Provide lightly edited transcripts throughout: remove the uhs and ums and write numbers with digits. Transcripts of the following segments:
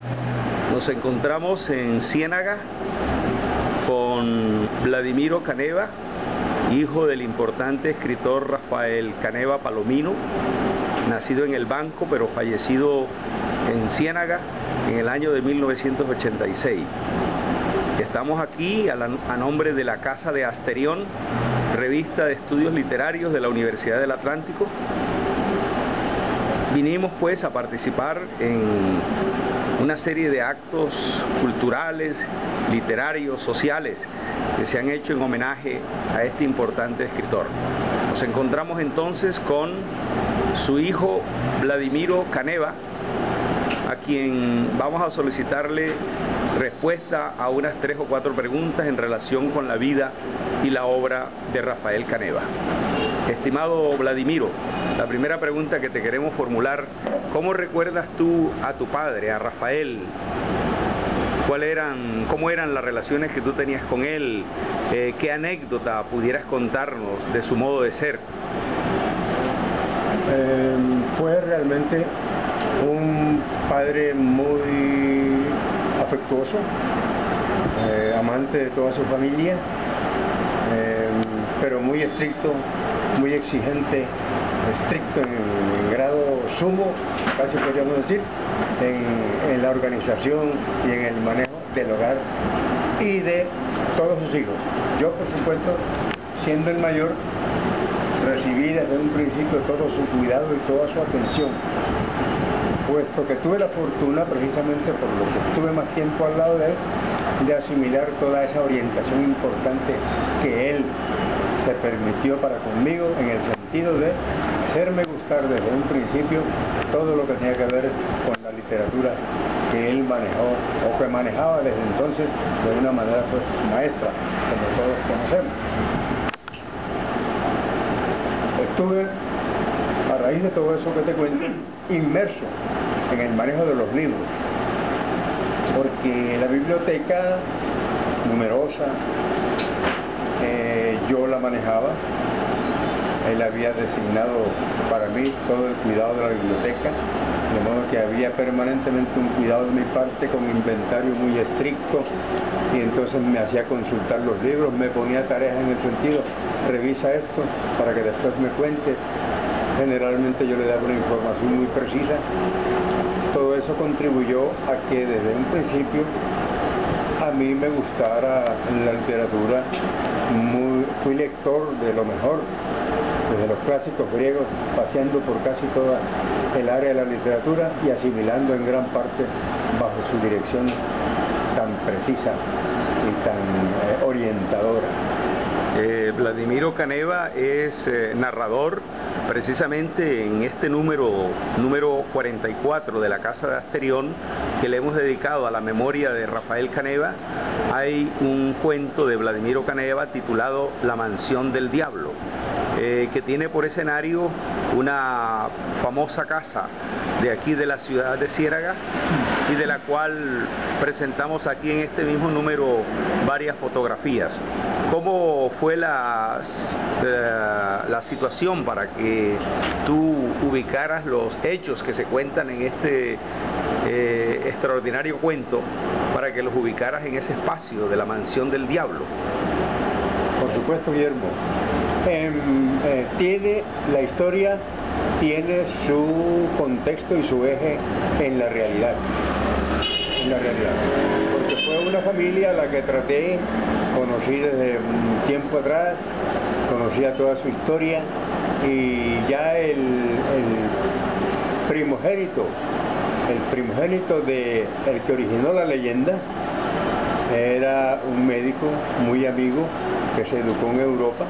Nos encontramos en Ciénaga con Vladimiro Caneva, hijo del importante escritor Rafael Caneva Palomino, nacido en el Banco pero fallecido en Ciénaga en el año de 1986. Estamos aquí a nombre de la Casa de Asterión, revista de estudios literarios de la Universidad del Atlántico. Vinimos pues a participar en una serie de actos culturales, literarios, sociales que se han hecho en homenaje a este importante escritor. Nos encontramos entonces con su hijo Vladimiro Caneva, a quien vamos a solicitarle respuesta a unas 3 o 4 preguntas en relación con la vida y la obra de Rafael Caneva. Estimado Vladimiro, la primera pregunta que te queremos formular: ¿cómo recuerdas tú a tu padre, a Rafael? ¿Cómo eran las relaciones que tú tenías con él? ¿Qué anécdota pudieras contarnos de su modo de ser? Fue realmente un padre muy afectuoso, amante de toda su familia, pero muy estricto, muy exigente, estricto en grado sumo, casi podríamos decir, en la organización y en el manejo del hogar y de todos sus hijos. Yo, por supuesto, siendo el mayor, recibí desde un principio todo su cuidado y toda su atención, puesto que tuve la fortuna, precisamente por lo que estuve más tiempo al lado de él, de asimilar toda esa orientación importante que él se permitió para conmigo, en el sentido de hacerme gustar desde un principio todo lo que tenía que ver con la literatura que él manejó, o que manejaba desde entonces de una manera pues maestra, como todos conocemos. Estuve, a raíz de todo eso que te cuento, inmerso en el manejo de los libros, porque la biblioteca, numerosa, yo la manejaba. Él había designado para mí todo el cuidado de la biblioteca, de modo que había permanentemente un cuidado de mi parte con inventario muy estricto, y entonces me hacía consultar los libros, me ponía tareas en el sentido: revisa esto para que después me cuente. Generalmente yo le daba una información muy precisa. Todo eso contribuyó a que desde un principio a mí me gustara la literatura. Fui lector de lo mejor, desde los clásicos griegos, paseando por casi toda el área de la literatura y asimilando en gran parte bajo su dirección tan precisa y tan orientadora. Vladimiro Caneva es narrador precisamente en este número 44 de la Casa de Asterión, que le hemos dedicado a la memoria de Rafael Caneva. Hay un cuento de Vladimiro Caneva titulado La Mansión del Diablo, que tiene por escenario una famosa casa de aquí de la ciudad de Ciénaga, y de la cual presentamos aquí en este mismo número varias fotografías. ¿Cómo fue la situación para que tú ubicaras los hechos que se cuentan en este extraordinario cuento, para que los ubicaras en ese espacio de la Mansión del Diablo? Por supuesto, Guillermo. La historia tiene su contexto y su eje en la realidad. Porque fue una familia a la que traté, conocí desde un tiempo atrás, conocía toda su historia, y ya el primogénito de el que originó la leyenda era un médico muy amigo que se educó en Europa,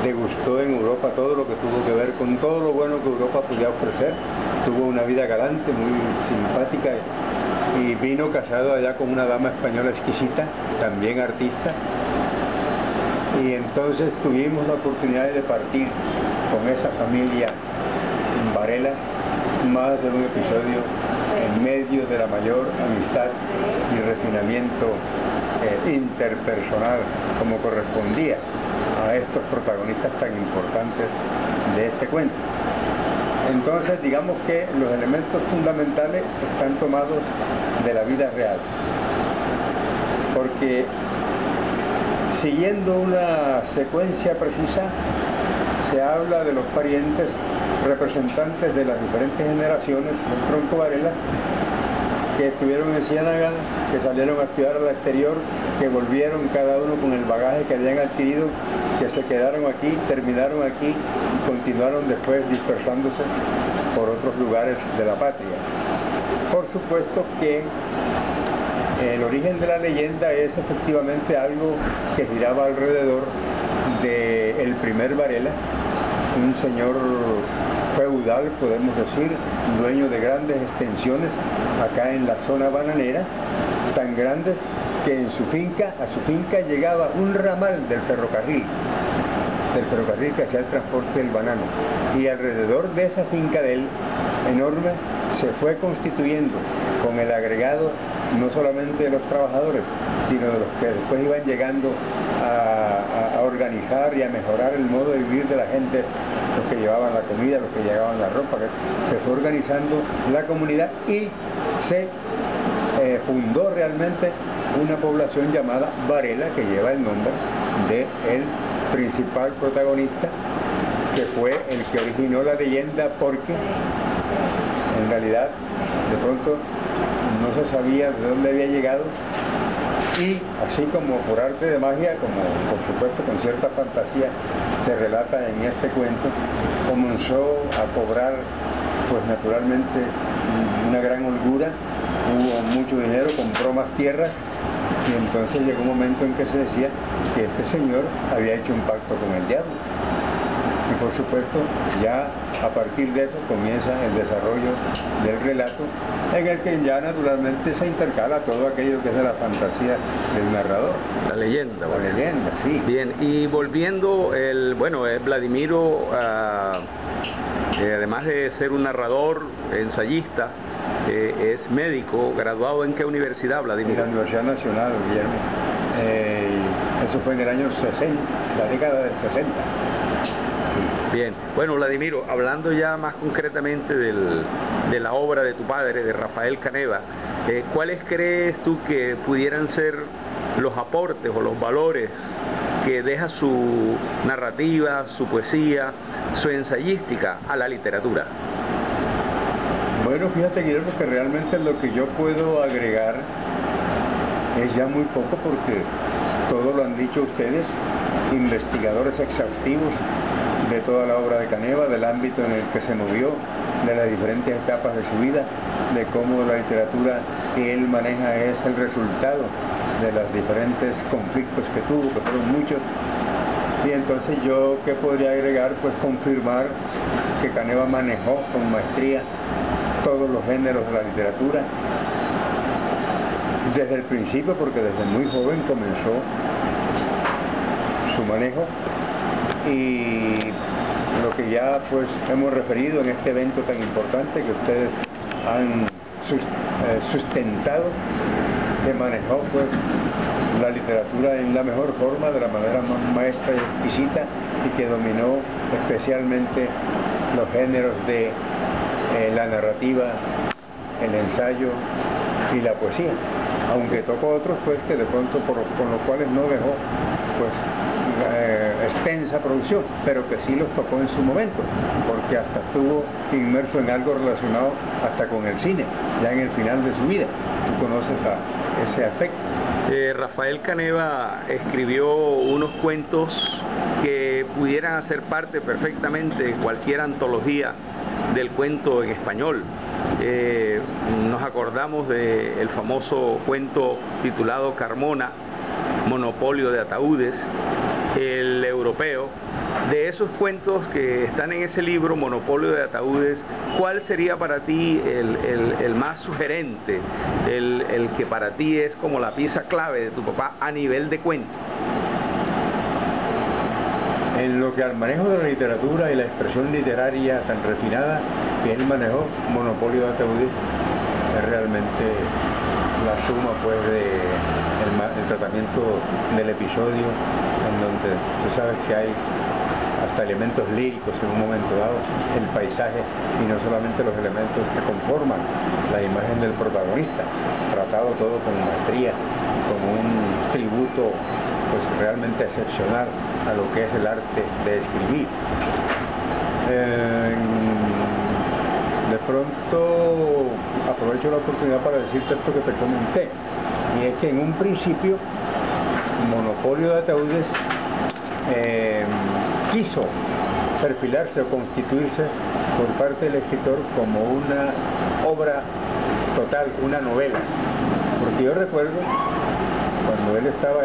degustó en Europa todo lo que tuvo que ver con todo lo bueno que Europa podía ofrecer, tuvo una vida galante, muy simpática, y vino casado allá con una dama española exquisita, también artista, y entonces tuvimos la oportunidad de partir con esa familia en Varela, más de un episodio en medio de la mayor amistad y refinamiento interpersonal, como correspondía a estos protagonistas tan importantes de este cuento. Entonces, digamos que los elementos fundamentales están tomados de la vida real, porque siguiendo una secuencia precisa, se habla de los parientes representantes de las diferentes generaciones del tronco Varela, que estuvieron en Ciénaga, que salieron a estudiar al exterior, que volvieron cada uno con el bagaje que habían adquirido, que se quedaron aquí, terminaron aquí y continuaron después dispersándose por otros lugares de la patria. Por supuesto que el origen de la leyenda es efectivamente algo que giraba alrededor del primer Varela, un señor feudal, podemos decir, dueño de grandes extensiones acá en la zona bananera, tan grandes que a su finca llegaba un ramal del ferrocarril que hacía el transporte del banano, y alrededor de esa finca de él, enorme, se fue constituyendo con el agregado no solamente de los trabajadores, sino de los que después iban llegando a organizar y a mejorar el modo de vivir de la gente, los que llevaban la comida, los que llevaban la ropa. Se fue organizando la comunidad y se fundó realmente una población llamada Varela, que lleva el nombre del principal protagonista, que fue el que originó la leyenda, porque en realidad de pronto no se sabía de dónde había llegado, y así como por arte de magia, como por supuesto con cierta fantasía se relata en este cuento, comenzó a cobrar pues naturalmente una gran holgura, hubo mucho dinero, compró más tierras, y entonces llegó un momento en que se decía que este señor había hecho un pacto con el diablo. Y por supuesto, ya a partir de eso comienza el desarrollo del relato, en el que ya naturalmente se intercala todo aquello que es de la fantasía del narrador. La leyenda. La leyenda, sí. Bien, y volviendo, Vladimiro, además de ser un narrador, ensayista, es médico. ¿Graduado en qué universidad, Vladimiro? En la Universidad Nacional, Guillermo. Eso fue en el año 60, la década del 60. Bien, bueno, Vladimiro, hablando ya más concretamente de la obra de tu padre, de Rafael Caneva, ¿cuáles crees tú que pudieran ser los aportes o los valores que deja su narrativa, su poesía, su ensayística a la literatura? Bueno, fíjate, Guillermo, que realmente lo que yo puedo agregar es ya muy poco, porque todo lo han dicho ustedes, investigadores exhaustivos de toda la obra de Caneva, del ámbito en el que se movió, de las diferentes etapas de su vida, de cómo la literatura que él maneja es el resultado de los diferentes conflictos que tuvo, que fueron muchos. Y entonces yo, ¿qué podría agregar? Pues confirmar que Caneva manejó con maestría todos los géneros de la literatura desde el principio, porque desde muy joven comenzó su manejo. Y lo que ya pues hemos referido en este evento tan importante que ustedes han sustentado, que manejó pues la literatura en la mejor forma, de la manera más maestra y exquisita, y que dominó especialmente los géneros de la narrativa, el ensayo y la poesía, aunque tocó otros pues que de pronto con los cuales no dejó pues extensa producción, pero que sí los tocó en su momento, porque hasta estuvo inmerso en algo relacionado hasta con el cine, ya en el final de su vida. Tú conoces ese aspecto. Rafael Caneva escribió unos cuentos que pudieran hacer parte perfectamente de cualquier antología del cuento en español. Nos acordamos del famoso cuento titulado Carmona, Monopolio de Ataúdes, El Europeo. De esos cuentos que están en ese libro, Monopolio de Ataúdes, ¿cuál sería para ti el más sugerente, el que para ti es como la pieza clave de tu papá a nivel de cuento? En lo que al manejo de la literatura y la expresión literaria tan refinada que él manejó, Monopolio de Ataúdes es realmente la suma pues el tratamiento del episodio, en donde tú sabes que hay hasta elementos líricos en un momento dado, el paisaje y no solamente los elementos que conforman la imagen del protagonista, tratado todo con maestría, como un tributo pues realmente excepcional a lo que es el arte de escribir. De pronto aprovecho la oportunidad para decirte esto que te comenté, y es que en un principio Monopolio de Ataúdes quiso perfilarse o constituirse por parte del escritor como una obra total, una novela, porque yo recuerdo cuando él estaba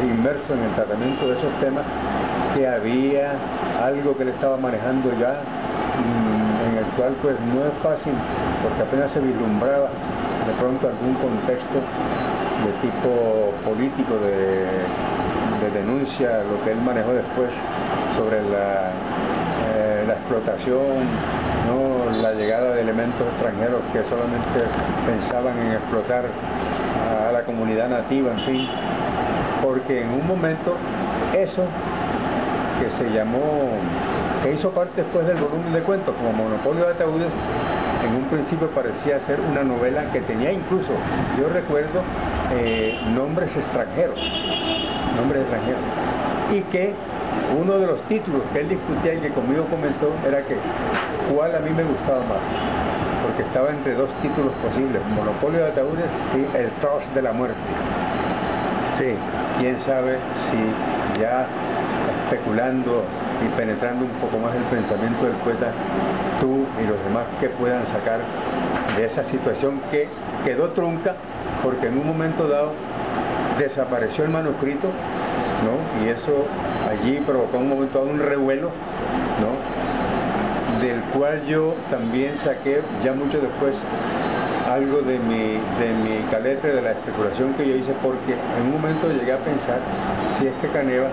inmerso en el tratamiento de esos temas que había algo que él estaba manejando ya, en el cual pues no es fácil, porque apenas se vislumbraba de pronto algún contexto de tipo político, de denuncia, lo que él manejó después sobre la explotación, ¿no? La llegada de elementos extranjeros que solamente pensaban en explotar a la comunidad nativa, en fin, porque en un momento eso que se llamó, que hizo parte después del volumen de cuentos como Monopolio de Ataúdes, en un principio parecía ser una novela que tenía incluso, yo recuerdo, nombres extranjeros, y que uno de los títulos que él discutía y que conmigo comentó era que cuál a mí me gustaba más, porque estaba entre dos títulos posibles, Monopolio de Ataúdes y El Tos de la Muerte. Sí, quién sabe si ya especulando y penetrando un poco más el pensamiento del poeta, tú y los demás que puedan sacar de esa situación que quedó trunca porque en un momento dado desapareció el manuscrito, ¿no? Y eso allí provocó en un momento dado un revuelo, ¿no? Del cual yo también saqué ya mucho después algo de mi caletre, de la especulación que yo hice, porque en un momento llegué a pensar si es que Caneva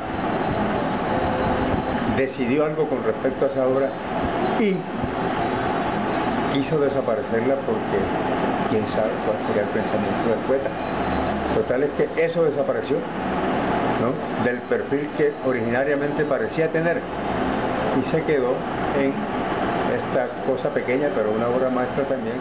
decidió algo con respecto a esa obra y quiso desaparecerla porque quién sabe cuál sería el pensamiento del poeta. Total es que eso desapareció, ¿no? Del perfil que originariamente parecía tener, y se quedó en esta cosa pequeña, pero una obra maestra también.